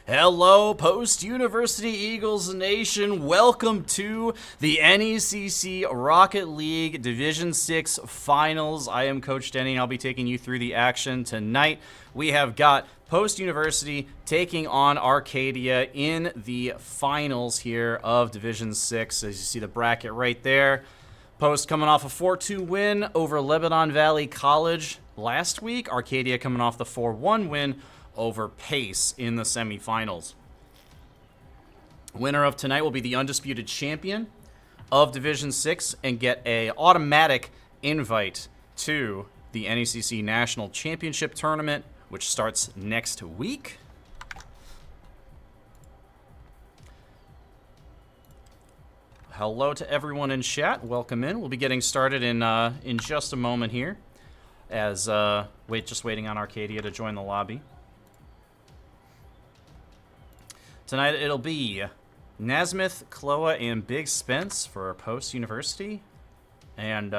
Hello, post-University Eagles Nation. Welcome to the NECC Rocket League Division 6 Finals. I am Coach Denny, and I'll be taking you through the action tonight. We have got Post-University taking on Arcadia in the finals here of Division 6. As you see the bracket right there. Post coming off a 4-2 win over Lebanon Valley College last week. Arcadia coming off the 4-1 win over Pace in the semifinals. Winner of tonight will be the undisputed champion of Division 6 and get an automatic invite to the NECC National Championship Tournament, which starts next week. Hello to everyone in chat. Welcome in. We'll be getting started in just a moment here, as just waiting on Arcadia to join the lobby. Tonight it'll be Nazmythh, Kloa, and BigSpence for Post-University. And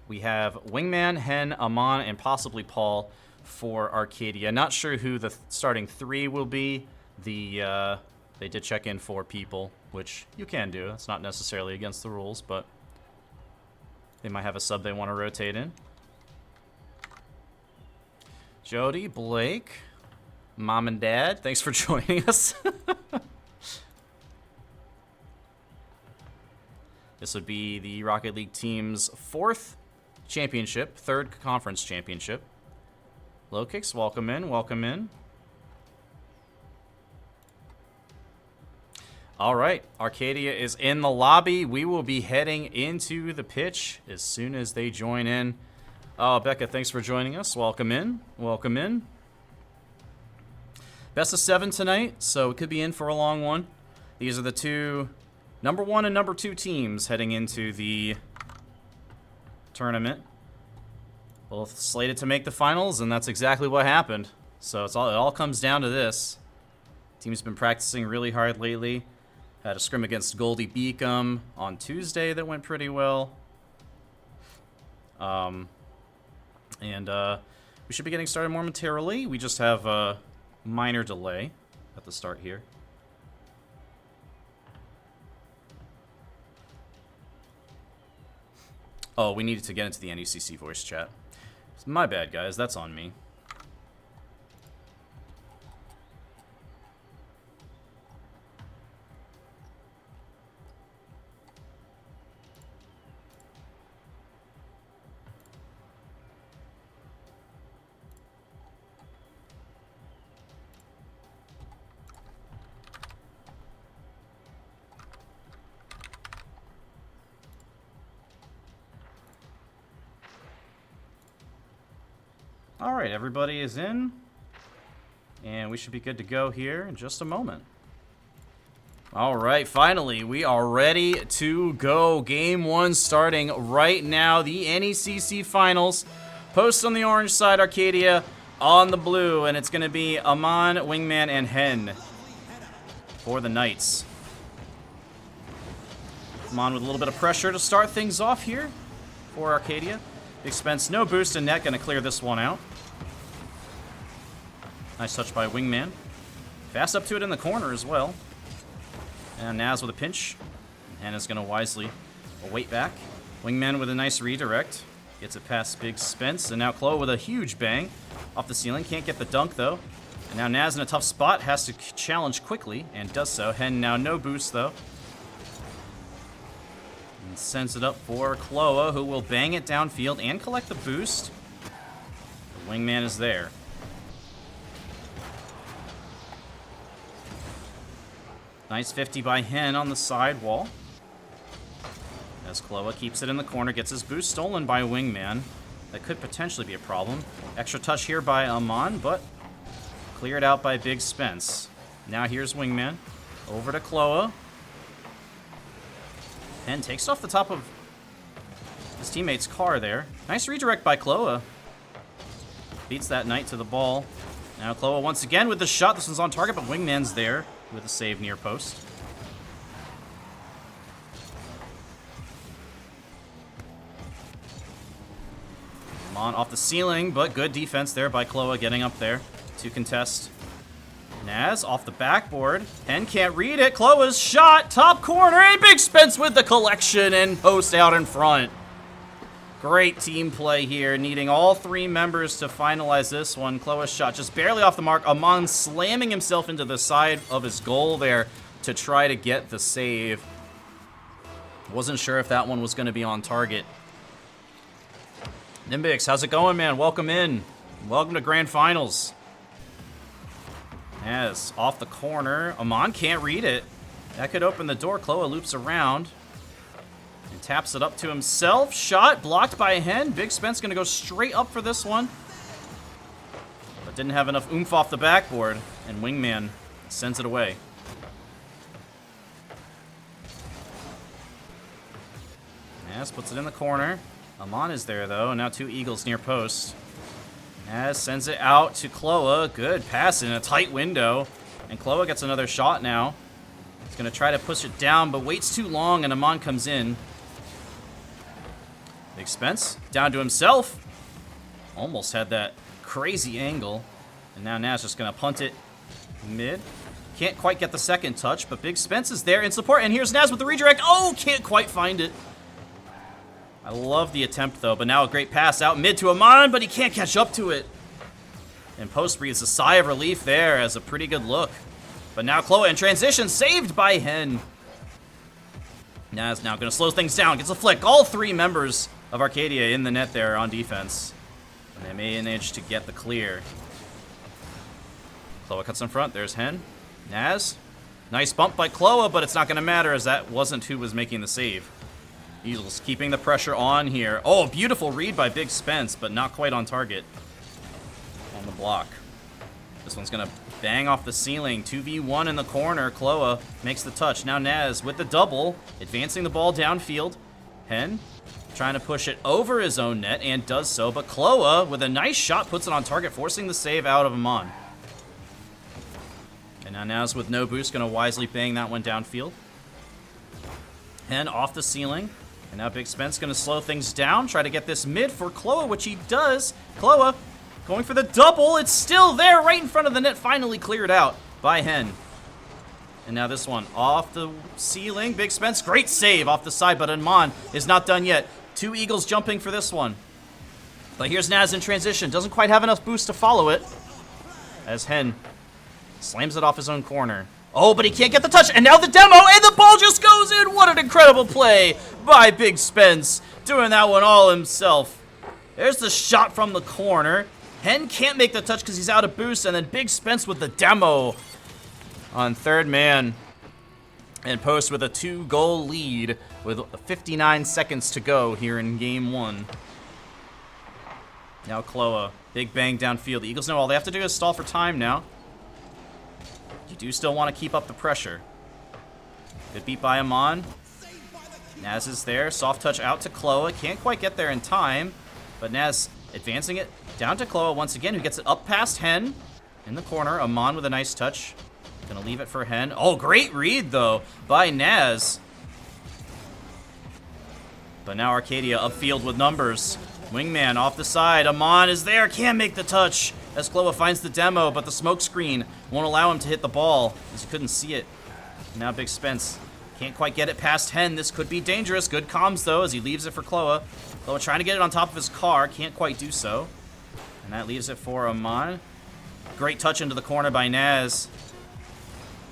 we have Wingman, Hen, Amon, and possibly Paul for Arcadia. Not sure who the starting three will be. They did check in 4 people, which you can do. It's not necessarily against the rules, but they might have a sub they want to rotate in. Jody, Blake, Mom and Dad, thanks for joining us. This would be the Rocket League team's 4th championship, 3rd conference championship. Low Kicks, welcome in, welcome in. All right, Arcadia is in the lobby. We will be heading into the pitch as soon as they join in. Oh, Becca, thanks for joining us. Welcome in, welcome in. Best of 7 tonight, so it could be in for a long one. These are the two number 1 and number 2 teams heading into the tournament. Both slated to make the finals, and that's exactly what happened. So it all comes down to this. Team's been practicing really hard lately. Had a scrim against Goldie Beacom on Tuesday that went pretty well. We should be getting started momentarily. We just have a minor delay at the start here. Oh, we needed to get into the NECC voice chat. My bad, guys. That's on me. Alright, everybody is in, and we should be good to go here in just a moment. Alright, finally, we are ready to go. Game 1 starting right now, the NECC Finals. Post on the orange side, Arcadia on the blue, and it's going to be Amon, Wingman, and Hen for the Knights. Amon with a little bit of pressure to start things off here for Arcadia. BigSpence, no boost in net, gonna clear this one out. Nice touch by Wingman. Fast up to it in the corner as well. And Naz with a pinch. Hannah's gonna wisely await back. Wingman with a nice redirect. Gets it past BigSpence. And now Kloa with a huge bang off the ceiling. Can't get the dunk though. And now Naz in a tough spot. Has to challenge quickly and does so. Hen now no boost though. And sends it up for Kloa, who will bang it downfield and collect the boost. The Wingman is there. Nice 50 by Hen on the sidewall. As Kloa keeps it in the corner, gets his boost stolen by Wingman. That could potentially be a problem. Extra touch here by Amon, but cleared out by BigSpence. Now here's Wingman. Over to Kloa. Hen takes off the top of his teammate's car there. Nice redirect by Kloa. Beats that Knight to the ball. Now Kloa once again with the shot. This one's on target, but Wingman's there with a save near post. Amon off the ceiling, but good defense there by Kloa getting up there to contest. Naz off the backboard. Hen can't read it. Kloa's shot. Top corner. And BigSpence with the collection and post out in front. Great team play here. Needing all three members to finalize this one. Kloa's shot just barely off the mark. Amon slamming himself into the side of his goal there to try to get the save. Wasn't sure if that one was going to be on target. Nimbix, how's it going, man? Welcome in. Welcome to Grand Finals. Naz off the corner. Amon can't read it. That could open the door. Kloa loops around and taps it up to himself. Shot blocked by Hen. BigSpence gonna go straight up for this one. But didn't have enough oomph off the backboard. And Wingman sends it away. Naz puts it in the corner. Amon is there though. And now two Eagles near post. Naz sends it out to Kloa. Good pass in a tight window. And Kloa gets another shot now. He's going to try to push it down, but waits too long, and Amon comes in. BigSpence down to himself. Almost had that crazy angle. And now Naz just going to punt it mid. Can't quite get the second touch, but BigSpence is there in support. And here's Naz with the redirect. Oh, can't quite find it. I love the attempt, though, but now a great pass out mid to Amon, but he can't catch up to it. And post breathes a sigh of relief there as a pretty good look. But now Kloa in transition, saved by Hen. Naz now going to slow things down, gets a flick. All three members of Arcadia in the net there on defense. And they manage to get the clear. Kloa cuts in front, there's Hen. Naz, nice bump by Kloa, but it's not going to matter as that wasn't who was making the save. Eagles keeping the pressure on here. Oh, beautiful read by BigSpence, but not quite on target on the block. This one's going to bang off the ceiling. 2v1 in the corner. Kloa makes the touch. Now Naz with the double, advancing the ball downfield. Hen trying to push it over his own net and does so, but Kloa with a nice shot puts it on target, forcing the save out of Amon. And now Naz with no boost, going to wisely bang that one downfield. Hen off the ceiling. And now BigSpence going to slow things down, try to get this mid for Kloa, which he does. Kloa going for the double. It's still there right in front of the net, finally cleared out by Hen. And now this one off the ceiling. BigSpence, great save off the side, but Amon is not done yet. Two Eagles jumping for this one. But here's Naz in transition. Doesn't quite have enough boost to follow it. As Hen slams it off his own corner. Oh, but he can't get the touch, and now the demo, and the ball just goes in! What an incredible play by BigSpence, doing that one all himself. There's the shot from the corner. Hen can't make the touch because he's out of boost, and then BigSpence with the demo on third man. And post with a 2-goal lead with 59 seconds to go here in game one. Now Kloa, big bang downfield. The Eagles know all they have to do is stall for time now. You do still want to keep up the pressure. Good beat by Amon. Naz is there. Soft touch out to Kloa. Can't quite get there in time. But Naz advancing it down to Kloa once again, who gets it up past Hen. In the corner, Amon with a nice touch. Gonna leave it for Hen. Oh, great read, though, by Naz. But now Arcadia upfield with numbers. Wingman off the side. Amon is there. Can't make the touch as Kloa finds the demo, but the smoke screen won't allow him to hit the ball as he couldn't see it. Now BigSpence can't quite get it past Hen. This could be dangerous. Good comms, though, as he leaves it for Kloa. Kloa trying to get it on top of his car. Can't quite do so. And that leaves it for Amon. Great touch into the corner by Naz.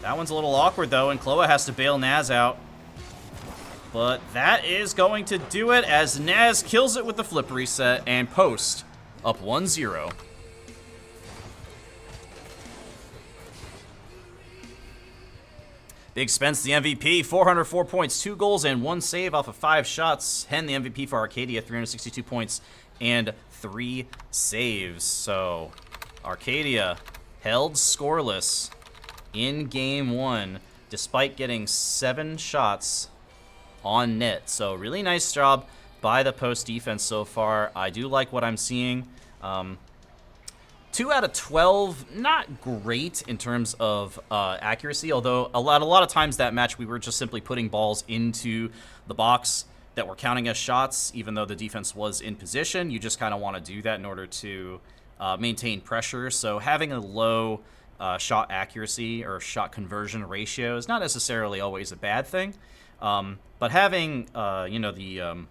That one's a little awkward, though, and Kloa has to bail Naz out. But that is going to do it as Naz kills it with the flip reset and post up 1-0. BigSpence, the MVP, 404 points, 2 goals, and 1 save off of 5 shots. Hen, the MVP for Arcadia, 362 points and 3 saves. So, Arcadia held scoreless in game 1, despite getting 7 shots on net. So, really nice job by the post defense so far. I do like what I'm seeing. 2 out of 12, not great in terms of accuracy, although a lot of times that match we were just simply putting balls into the box that were counting as shots, even though the defense was in position. You just kind of want to do that in order to maintain pressure. So having a low shot accuracy or shot conversion ratio is not necessarily always a bad thing. But having, the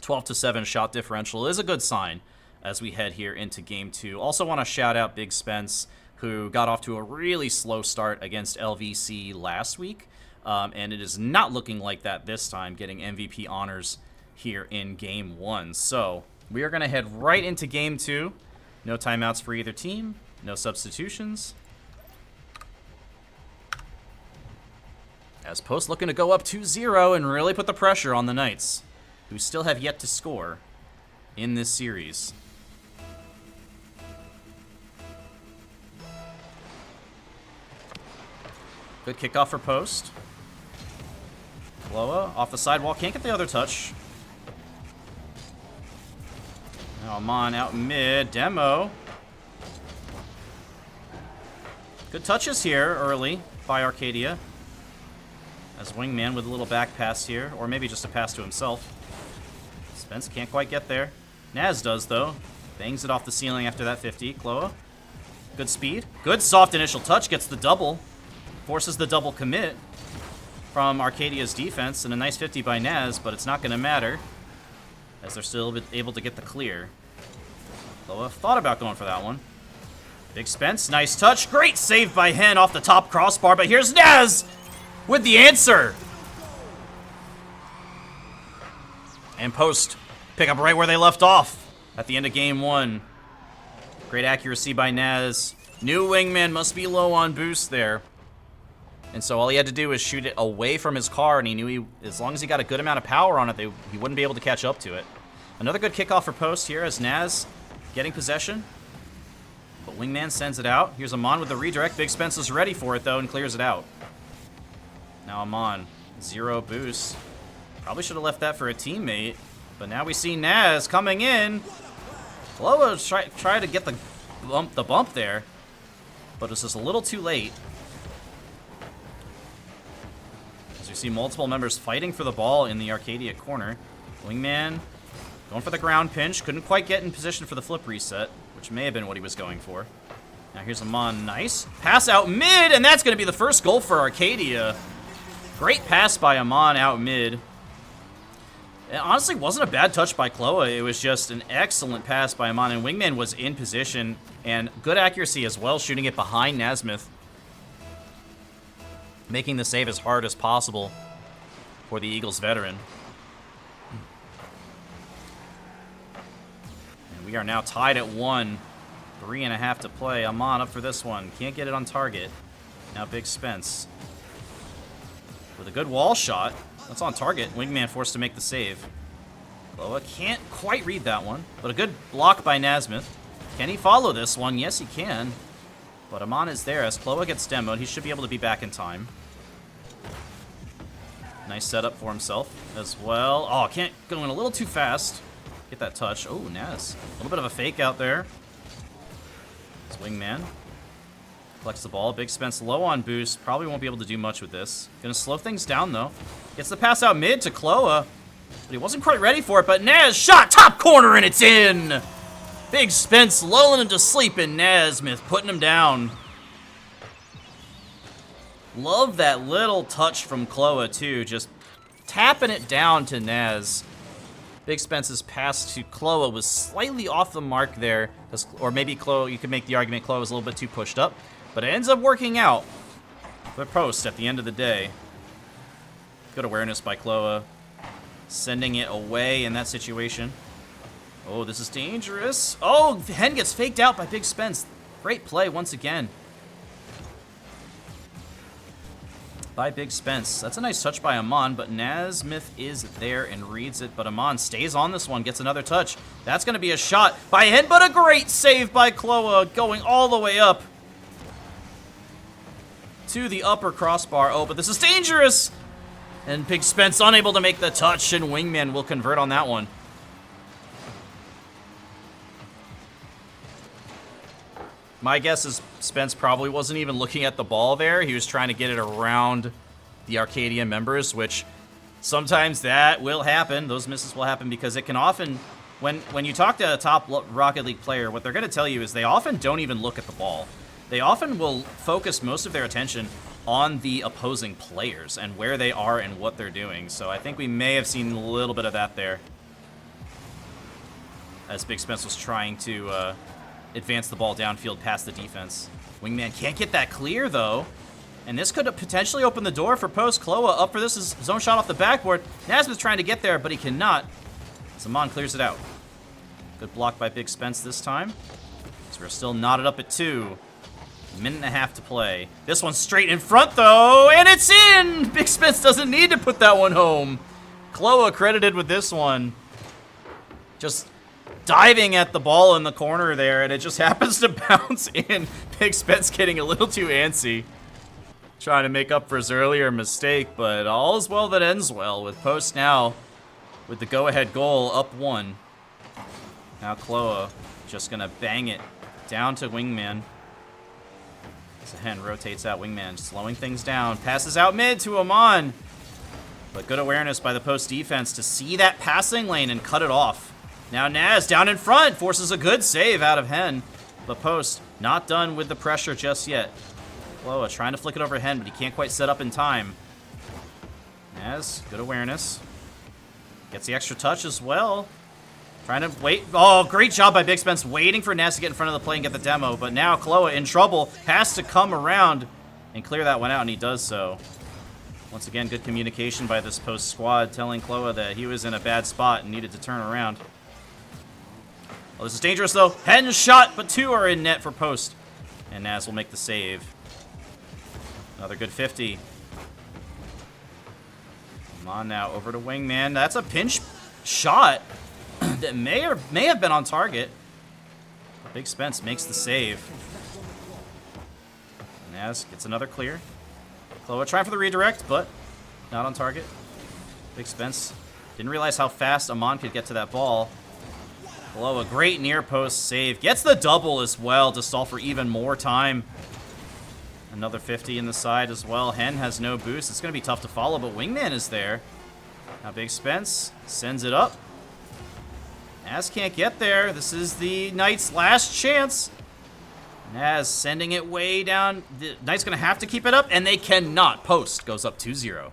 12-7 shot differential is a good sign as we head here into Game 2. Also want to shout out BigSpence, who got off to a really slow start against LVC last week. And it is not looking like that this time, getting MVP honors here in Game 1. So we are going to head right into Game 2. No timeouts for either team. No substitutions. As Post looking to go up 2-0 and really put the pressure on the Knights, who still have yet to score in this series. Good kickoff for Post. Kloa off the sidewall, can't get the other touch. Now Amon out mid, Demo. Good touches here early by Arcadia. As Wingman with a little back pass here, or maybe just a pass to himself. Spence can't quite get there. Naz does, though. Bangs it off the ceiling after that 50. Kloa. Good speed. Good soft initial touch. Gets the double. Forces the double commit from Arcadia's defense. And a nice 50 by Naz, but it's not going to matter, as they're still able to get the clear. Kloa thought about going for that one. BigSpence, nice touch. Great save by Hen off the top crossbar, but here's Naz with the answer. And Post pick up right where they left off at the end of Game 1. Great accuracy by Naz. Knew Wingman must be low on boost there. And so all he had to do was shoot it away from his car, and he knew as long as he got a good amount of power on it, he wouldn't be able to catch up to it. Another good kickoff for Post here as Naz getting possession. But Wingman sends it out. Here's Amon with the redirect. BigSpence is ready for it, though, and clears it out. Now Amon, 0 boost. Probably should have left that for a teammate. But now we see Naz coming in. Kloa try to get the bump there, but it's just a little too late. As we see multiple members fighting for the ball in the Arcadia corner. Wingman going for the ground pinch. Couldn't quite get in position for the flip reset, which may have been what he was going for. Now here's Amon. Nice. Pass out mid, and that's going to be the first goal for Arcadia. Great pass by Amon out mid. It honestly wasn't a bad touch by Kloa. It was just an excellent pass by Amon, and Wingman was in position, and good accuracy as well, shooting it behind Nazmythh. Making the save as hard as possible for the Eagles veteran. And we are now tied at 1. 3.5 to play. Amon up for this one. Can't get it on target. Now BigSpence with a good wall shot. That's on target. Wingman forced to make the save. Kloa can't quite read that one, but a good block by Nazmythh. Can he follow this one? Yes, he can. But Amon is there as Kloa gets demoed. He should be able to be back in time. Nice setup for himself as well. Oh, can't go in a little too fast. Get that touch. Oh, Naz. A little bit of a fake out there. It's Wingman. Collects the ball. BigSpence low on boost. Probably won't be able to do much with this. Gonna slow things down, though. Gets the pass out mid to Kloa. But he wasn't quite ready for it. But Naz shot top corner, and it's in! BigSpence lulling him to sleep, and Nazmythh putting him down. Love that little touch from Kloa, too. Just tapping it down to Naz. BigSpence's pass to Kloa was slightly off the mark there. Or maybe Kloa, you could make the argument Kloa was a little bit too pushed up. But it ends up working out for Post at the end of the day. Good awareness by Kloa. Sending it away in that situation. Oh, this is dangerous. Oh, Hen gets faked out by BigSpence. Great play once again by BigSpence. That's a nice touch by Amon, but Nazmythth is there and reads it. But Amon stays on this one, gets another touch. That's going to be a shot by Hen, but a great save by Kloa, going all the way up to the upper crossbar. Oh, but this is dangerous! And BigSpence unable to make the touch, and Wingman will convert on that one. My guess is Spence probably wasn't even looking at the ball there. He was trying to get it around the Arcadia members, which sometimes that will happen. Those misses will happen because it can often, when you talk to a top Rocket League player, what they're going to tell you is they often don't even look at the ball. they often will focus most of their attention on the opposing players and where they are and what they're doing. So I think we may have seen a little bit of that there, as BigSpence was trying to advance the ball downfield past the defense. Wingman can't get that clear, though. And this could potentially open the door for Post. Kloa up for this is zone shot off the backboard. Nazmyth's trying to get there, but he cannot. Zaman clears it out. Good block by BigSpence this time. So we're still knotted up at 2. Minute and a half to play. This one's straight in front, though, and it's in! BigSpence doesn't need to put that one home. Kloa credited with this one. Just diving at the ball in the corner there, and it just happens to bounce in. BigSpence getting a little too antsy, trying to make up for his earlier mistake, but all is well that ends well, with Post now with the go-ahead goal up 1. Now Kloa just gonna bang it down to Wingman. As Hen rotates out, Wingman slowing things down, passes out mid to Aman. But good awareness by the Post defense to see that passing lane and cut it off. Now Naz down in front, forces a good save out of Hen. But Post not done with the pressure just yet. Kloa trying to flick it over Hen, but he can't quite set up in time. Naz, good awareness. Gets the extra touch as well. Trying to wait. Oh, great job by BigSpence waiting for Naz to get in front of the play and get the demo. But now Kloa in trouble, has to come around and clear that one out, and he does so. Once again, good communication by this Post squad, telling Kloa that he was in a bad spot and needed to turn around. Oh, this is dangerous, though. Hen's shot, but 2 are in net for Post. And Naz will make the save. Another good 50. Come on now, over to Wingman. That's a pinch shot that may have been on target. BigSpence makes the save. Naz gets another clear. Kloa trying for the redirect, but not on target. BigSpence didn't realize how fast Aman could get to that ball. Kloa, great near post save. Gets the double as well to stall for even more time. Another 50 in the side as well. Hen has no boost. It's going to be tough to follow, but Wingman is there. Now BigSpence sends it up. Naz can't get there. This is the Knight's last chance. Naz sending it way down. The Knight's going to have to keep it up, and they cannot. Post goes up 2-0.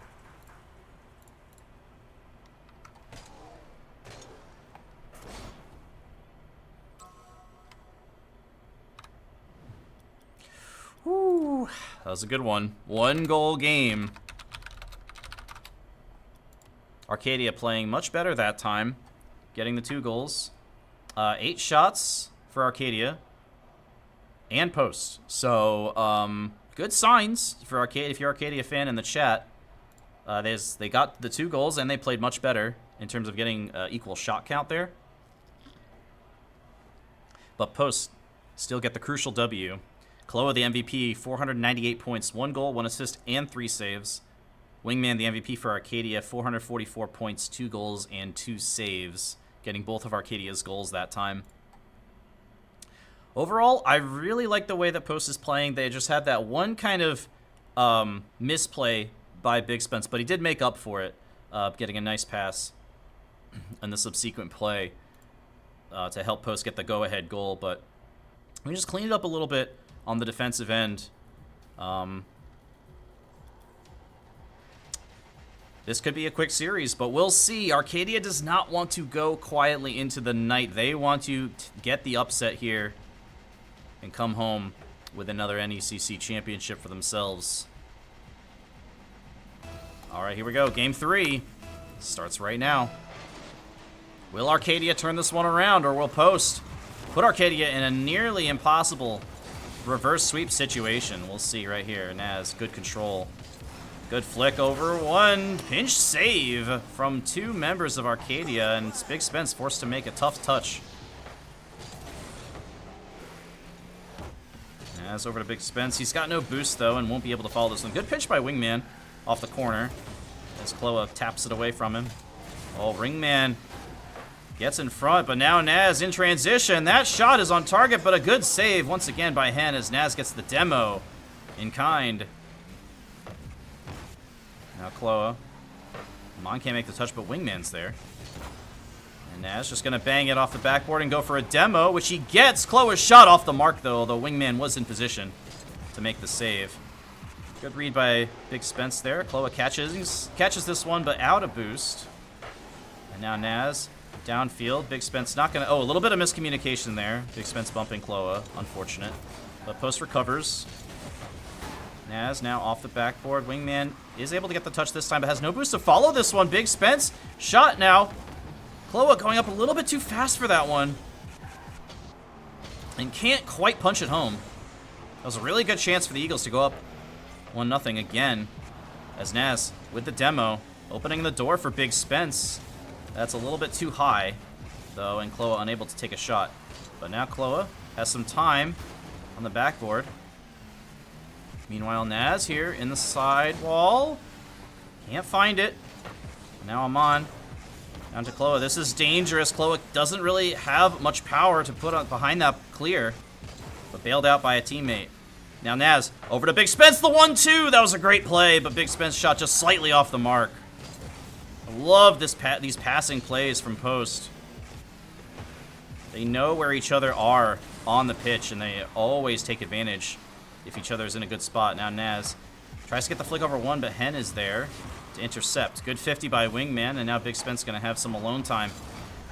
Whew, that was a good one. 1-goal game. Arcadia playing much better that time, getting the 2 goals. 8 shots for Arcadia and Post. So, good signs for Arcadia. If you're an Arcadia fan in the chat, they got the 2 goals and they played much better in terms of getting equal shot count there. But Post still get the crucial W. Kloa, the MVP, 498 points, 1 goal, 1 assist, and 3 saves. Wingman, the MVP for Arcadia, 444 points, 2 goals, and 2 saves, getting both of Arcadia's goals that time. Overall, I really like the way that Post is playing. They just had that one kind of misplay by BigSpence, but he did make up for it, getting a nice pass in the subsequent play to help Post get the go-ahead goal. But we just cleaned it up a little bit on the defensive end. This could be a quick series, but we'll see. Arcadia does not want to go quietly into the night. They want to get the upset here and come home with another NECC championship for themselves. All right, here we go. Game 3 starts right now. Will Arcadia turn this one around, or will Post put Arcadia in a nearly impossible reverse sweep situation? We'll see right here. Naz, good control. Good flick over one. Pinch save from 2 members of Arcadia, and BigSpence forced to make a tough touch. Naz over to BigSpence. He's got no boost, though, and won't be able to follow this one. Good pitch by Wingman off the corner as Kloa taps it away from him. Oh, Ringman gets in front, but now Naz in transition. That shot is on target, but a good save once again by Hen as Naz gets the demo in kind. Now Kloa. Mon can't make the touch, but Wingman's there. And Naz just going to bang it off the backboard and go for a demo, which he gets. Kloa's shot off the mark, though Wingman was in position. to make the save. Good read by BigSpence there. Kloa catches this one, but out of boost. And now Naz downfield. BigSpence not gonna. Oh, a little bit of miscommunication there. BigSpence bumping Kloa. Unfortunate. But Post recovers. Naz now off the backboard. Wingman is able to get the touch this time, but has no boost to follow this one. BigSpence shot now. Kloa going up a little bit too fast for that one. And can't quite punch it home. That was a really good chance for the Eagles to go up 1-0 again. As Naz with the demo, opening the door for BigSpence. That's a little bit too high, though, and Kloa unable to take a shot. But now Kloa has some time on the backboard. Meanwhile, Naz here in the side wall. Can't find it. Now I'm on. Down to Kloa. This is dangerous. Kloa doesn't really have much power to put on behind that clear, but bailed out by a teammate. Now Naz over to BigSpence, the 1-2. That was a great play, but BigSpence shot just slightly off the mark. I love these passing plays from Post. They know where each other are on the pitch, and they always take advantage if each other is in a good spot. Now Naz tries to get the flick over one, but Hen is there to intercept. Good 50 by Wingman, and now BigSpence going to have some alone time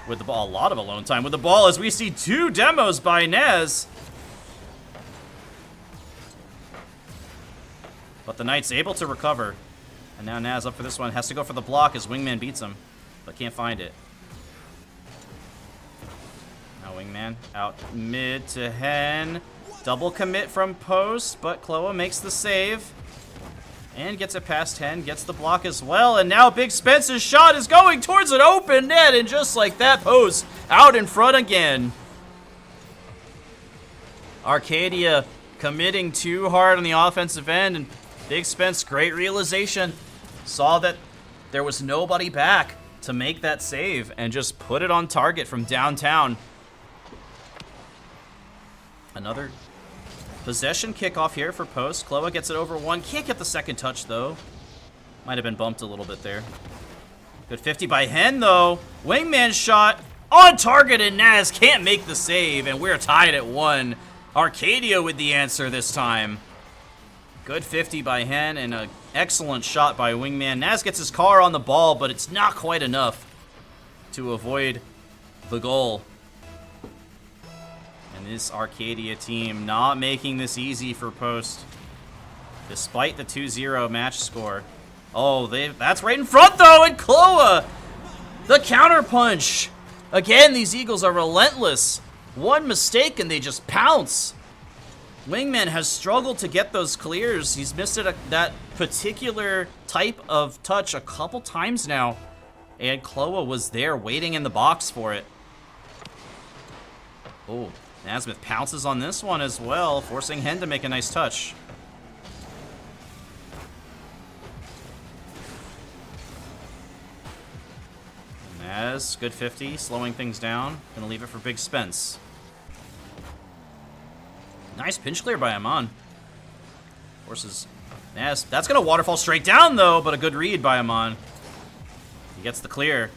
with the ball. A lot of alone time with the ball as we see 2 demos by Naz. But the Knight's able to recover. And now Naz up for this one. Has to go for the block as Wingman beats him, but can't find it. Now Wingman out mid to Hen. Double commit from Post, but Kloa makes the save. And gets it past Hen, gets the block as well. And now BigSpence's shot is going towards an open net. And just like that, Post out in front again. Arcadia committing too hard on the offensive end. And BigSpence, great realization. Saw that there was nobody back to make that save and just put it on target from downtown. Another possession kickoff here for Post. Kloa gets it over one. Can't get the second touch, though. Might have been bumped a little bit there. Good 50 by Hen, though. Wingman's shot on target, and Naz can't make the save, and we're tied at 1. Arcadia with the answer this time. Good 50 by Hen, and an excellent shot by Wingman. Naz gets his car on the ball, but it's not quite enough to avoid the goal. And this Arcadia team not making this easy for Post, despite the 2-0 match score. Oh, that's right in front, though, and Kloa, the counterpunch. Again, these Eagles are relentless. One mistake, and they just pounce. Wingman has struggled to get those clears. He's missed that particular type of touch a couple times now. And Kloa was there waiting in the box for it. Oh, Nazmythh pounces on this one as well, forcing Hen to make a nice touch. Naz, good 50, slowing things down. Gonna leave it for BigSpence. Nice pinch clear by Amon. Forces Naz. That's going to waterfall straight down, though, but a good read by Amon. He gets the clear.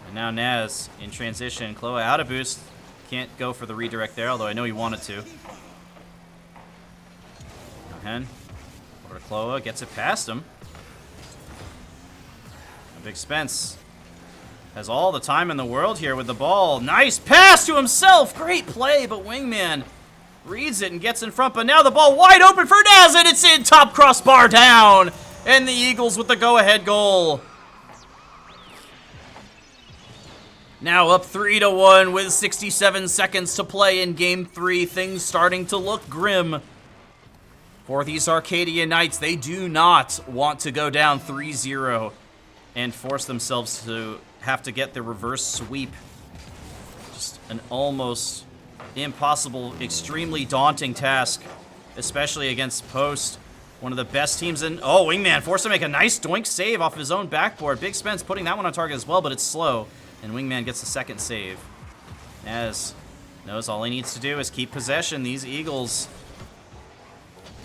And now Naz in transition. Kloa out of boost. Can't go for the redirect there, although I know he wanted to. Now Hen. Over to Kloa. Gets it past him. And BigSpence has all the time in the world here with the ball. Nice pass to himself. Great play, but Wingman reads it and gets in front, but now the ball wide open for Naz, and it's in, top crossbar down, and the Eagles with the go-ahead goal. Now up 3-1 with 67 seconds to play in Game 3. Things starting to look grim for these Arcadia Knights. They do not want to go down 3-0 and force themselves to have to get the reverse sweep. Just an almost impossible, extremely daunting task, especially against Post, one of the best teams in. Oh, Wingman forced to make a nice doink save off his own backboard. BigSpence putting that one on target as well, but it's slow, and Wingman gets the second save. Naz knows all he needs to do is keep possession. These Eagles,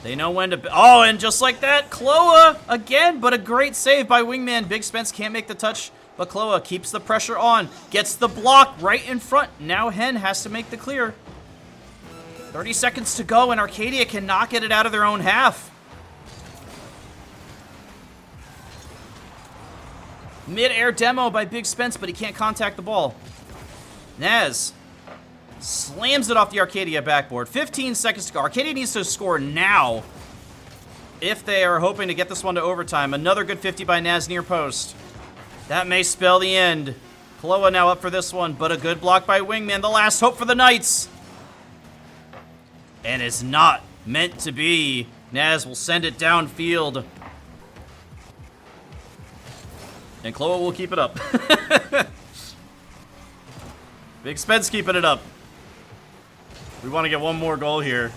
they know when to. Oh, and just like that, Kloa again, but a great save by Wingman. BigSpence can't make the touch, but Kloa keeps the pressure on, gets the block right in front. Now Hen has to make the clear. 30 seconds to go, and Arcadia cannot get it out of their own half. Mid-air demo by BigSpence, but he can't contact the ball. Naz slams it off the Arcadia backboard. 15 seconds to go. Arcadia needs to score now if they are hoping to get this one to overtime. Another good 50 by Naz near post. That may spell the end. Kloa now up for this one, but a good block by Wingman. The last hope for the Knights. And it's not meant to be. Naz will send it downfield. And Kloa will keep it up. BigSpence keeping it up. We want to get one more goal here.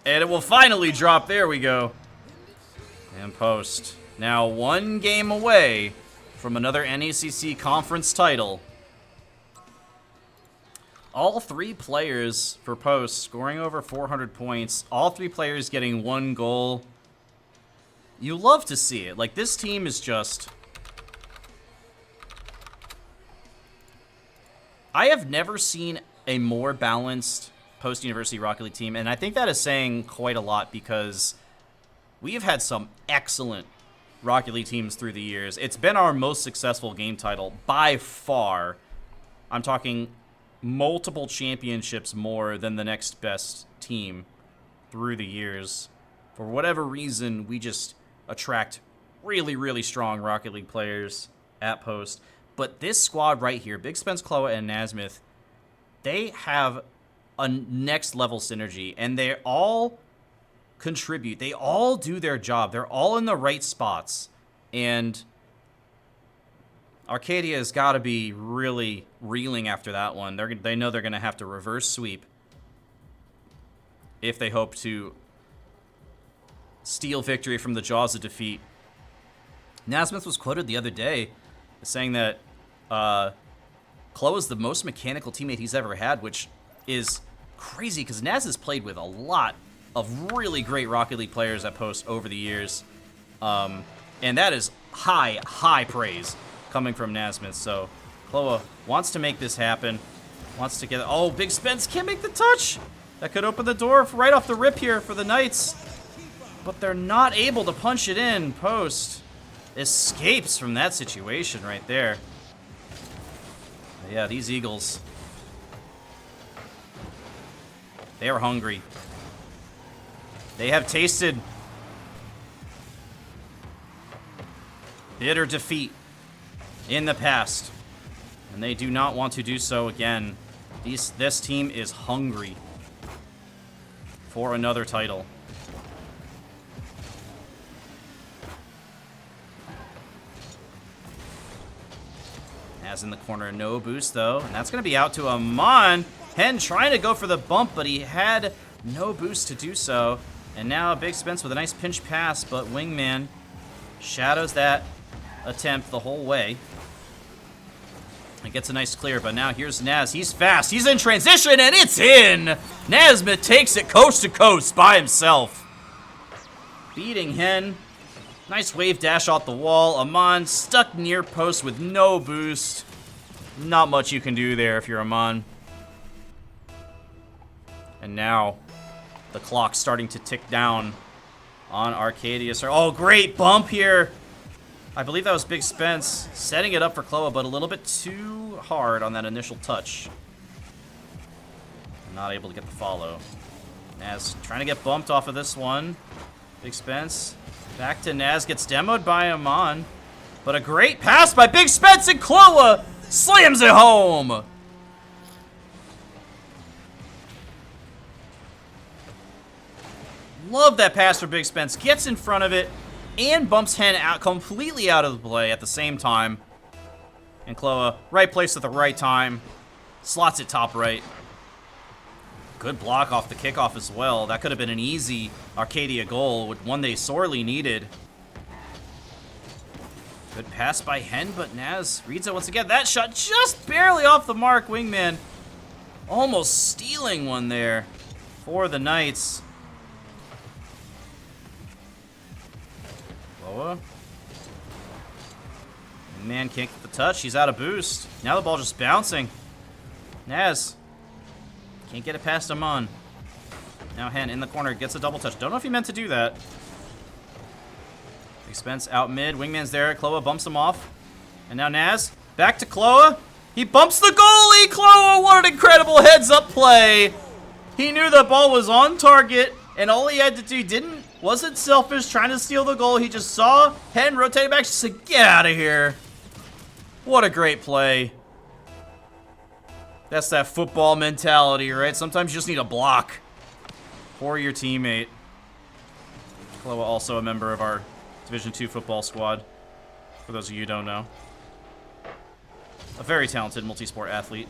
And it will finally drop. There we go. And post. Now 1 game away from another NECC conference title. All 3 players for post scoring over 400 points. All 3 players getting 1 goal. You love to see it. Like, this team is just... I have never seen a more balanced post-University Rocket League team, and I think that is saying quite a lot because we have had some excellent Rocket League teams through the years. It's been our most successful game title by far. I'm talking multiple championships more than the next best team through the years. For whatever reason, we just attract really, really strong Rocket League players at post. But this squad right here, BigSpence, Kloa, and Nazmythh, they have a next level synergy, and they all contribute. They all do their job. They're all in the right spots. And Arcadia has got to be really reeling after that one. They know they're going to have to reverse sweep if they hope to steal victory from the jaws of defeat. Nazmythh was quoted the other day saying that Kloa is the most mechanical teammate he's ever had, which is crazy because Naz has played with a lot of really great Rocket League players at post over the years. And that is high, high praise coming from Nazmythh. So Kloa wants to make this happen. Wants to get... Oh, BigSpence can't make the touch. That could open the door right off the rip here for the Knights. But they're not able to punch it in. Post escapes from that situation right there. But yeah, these Eagles, they are hungry. They have tasted bitter defeat in the past, and they do not want to do so again. This team is hungry for another title. As in the corner, no boost though, and that's going to be out to Amon. Hen trying to go for the bump, but he had no boost to do so. And now BigSpence with a nice pinch pass, but Wingman shadows that attempt the whole way. And gets a nice clear, but now here's Naz. He's fast, he's in transition, and it's in! Nazmythh takes it coast to coast by himself. Beating Hen. Nice wave dash off the wall. Amon stuck near post with no boost. Not much you can do there if you're Amon. And now the clock's starting to tick down on Arcadia. Oh, great bump here. I believe that was BigSpence setting it up for Kloa, but a little bit too hard on that initial touch. Not able to get the follow. Naz trying to get bumped off of this one. BigSpence back to Naz, gets demoed by Amon. But a great pass by BigSpence, and Kloa slams it home. Love that pass for BigSpence. Gets in front of it and bumps Hen out completely out of the play at the same time. And Kloa, right place at the right time. Slots it top right. Good block off the kickoff as well. That could have been an easy Arcadia goal, one they sorely needed. Good pass by Hen, but Naz reads it once again. That shot just barely off the mark. Wingman almost stealing one there for the Knights. Kloa Man can't get the touch. He's out of boost. Now the ball just bouncing. Naz can't get it past Amon. Now Hen in the corner gets a double touch. Don't know if he meant to do that. BigSpence out mid. Wingman's there. Kloa bumps him off. And now Naz back to Kloa. He bumps the goalie. Kloa, what an incredible heads-up play. He knew the ball was on target, and all he had to do wasn't selfish trying to steal the goal. He just saw Hen rotate back. Just said, get out of here. What a great play. That's that football mentality, right? Sometimes you just need a block for your teammate. Kloa also a member of our Division II football squad, for those of you who don't know. A very talented multi-sport athlete.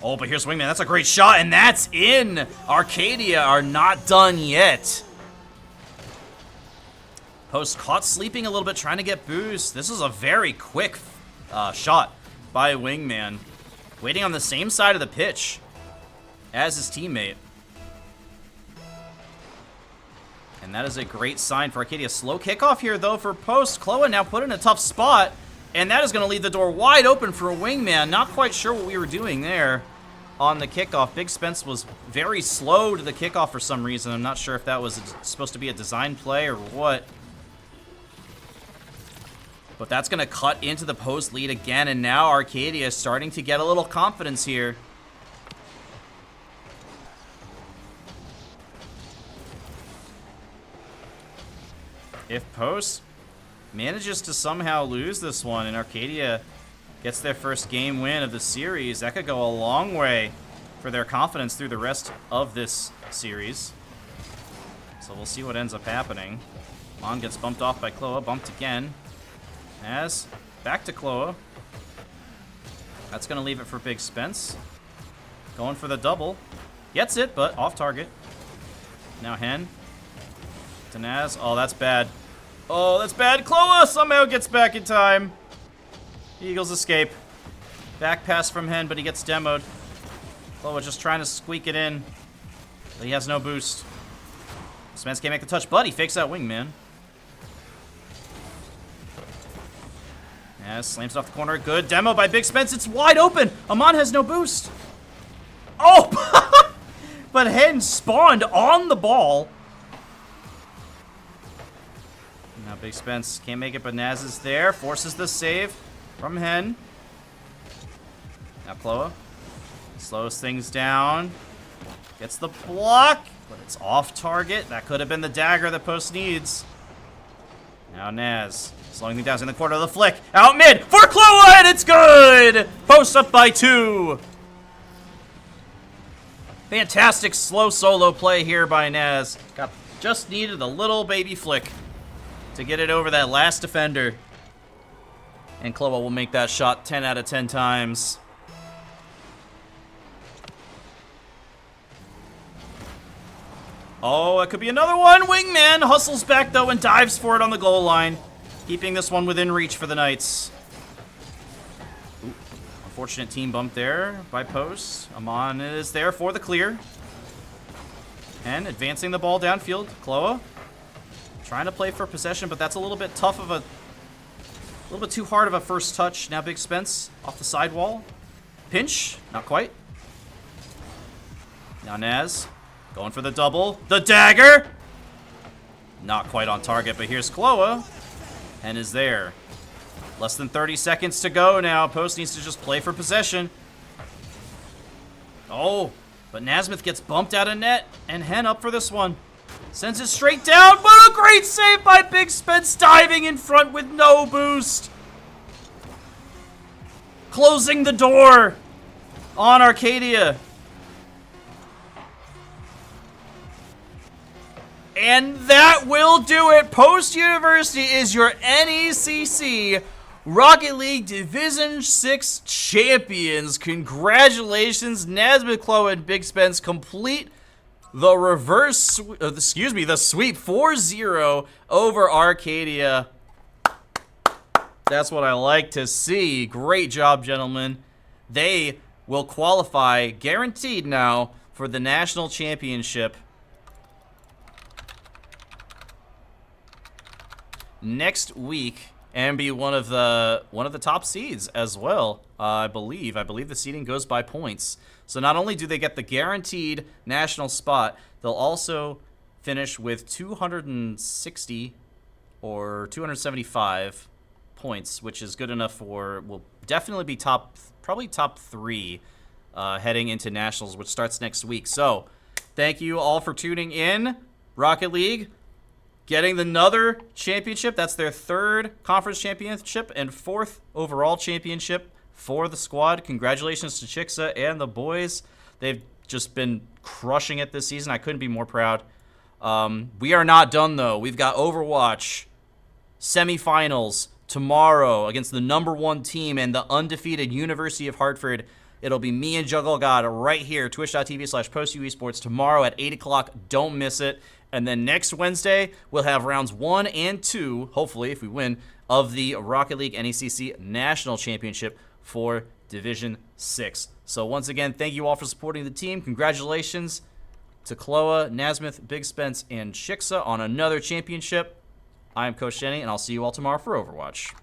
Oh, but here's Wingman. That's a great shot, and that's in. Arcadia are not done yet. Post caught sleeping a little bit, trying to get boost. This is a very quick shot by Wingman. Waiting on the same side of the pitch as his teammate. And that is a great sign for Arcadia. Slow kickoff here, though, for Post. Kloa now put in a tough spot. And that is going to leave the door wide open for a Wingman. Not quite sure what we were doing there on the kickoff. BigSpence was very slow to the kickoff for some reason. I'm not sure if that was supposed to be a design play or what. But that's going to cut into the Post lead again. And now Arcadia is starting to get a little confidence here. If Post manages to somehow lose this one and Arcadia gets their first game win of the series, that could go a long way for their confidence through the rest of this series. So we'll see what ends up happening. Mon gets bumped off by Kloa, bumped again. As back to Kloa. That's going to leave it for BigSpence. Going for the double. Gets it, but off target. Now Hen. To Naz. Oh, that's bad. Oh, that's bad. Kloa somehow gets back in time. Eagles escape. Back pass from Hen, but he gets demoed. Kloa just trying to squeak it in. But he has no boost. Spence can't make the touch, but he fakes that Wingman. Yeah, slams it off the corner. Good demo by BigSpence. It's wide open. Amon has no boost. Oh! But Hen spawned on the ball. Now BigSpence can't make it, but Naz is there. Forces the save from Hen. Now Kloa slows things down. Gets the block, but it's off target. That could have been the dagger that Post needs. Now Naz slowing things down in the corner of the flick. Out mid for Kloa, and it's good! Post up by 2. Fantastic slow solo play here by Naz. Just needed a little baby flick to get it over that last defender. And Kloa will make that shot 10 out of 10 times. Oh, it could be another one. Wingman hustles back, though, and dives for it on the goal line. Keeping this one within reach for the Knights. Ooh, unfortunate team bump there by Post. Amon is there for the clear. And advancing the ball downfield. Kloa trying to play for possession, but that's a little bit tough of a little bit too hard of a first touch. Now BigSpence off the sidewall. Pinch, not quite. Now Naz going for the double. The dagger! Not quite on target, but here's Kloa. And is there. Less than 30 seconds to go now. Post needs to just play for possession. Oh, but Nazmythh gets bumped out of net. And Hen up for this one. Sends it straight down. What a great save by BigSpence, diving in front with no boost. Closing the door on Arcadia. And that will do it. Post University is your NECC Rocket League Division 6 champions. Congratulations, Nazmythh, Kloa, and BigSpence complete the the sweep 4-0 over Arcadia. That's what I like to see. Great job, gentlemen. They will qualify, guaranteed now, for the national championship next week. and be one of the top seeds as well. I believe the seeding goes by points. So not only do they get the guaranteed national spot, they'll also finish with 260 or 275 points, which is good enough for, will definitely be probably top 3 heading into nationals, which starts next week. So thank you all for tuning in. Rocket League getting another championship. That's their 3rd conference championship and 4th overall championship for the squad. Congratulations to Chixxa and the boys. They've just been crushing it this season. I couldn't be more proud. We are not done, though. We've got Overwatch semifinals tomorrow against the #1 team and the undefeated University of Hartford. It'll be me and Juggle God right here, twitch.tv/postuesports tomorrow at 8 o'clock. Don't miss it. And then next Wednesday, we'll have rounds 1 and 2, hopefully, if we win, of the Rocket League NECC National Championship for Division 6. So once again, thank you all for supporting the team. Congratulations to Kloa, Nazmythh, BigSpence, and Chixxa on another championship. I am Coach Denny, and I'll see you all tomorrow for Overwatch.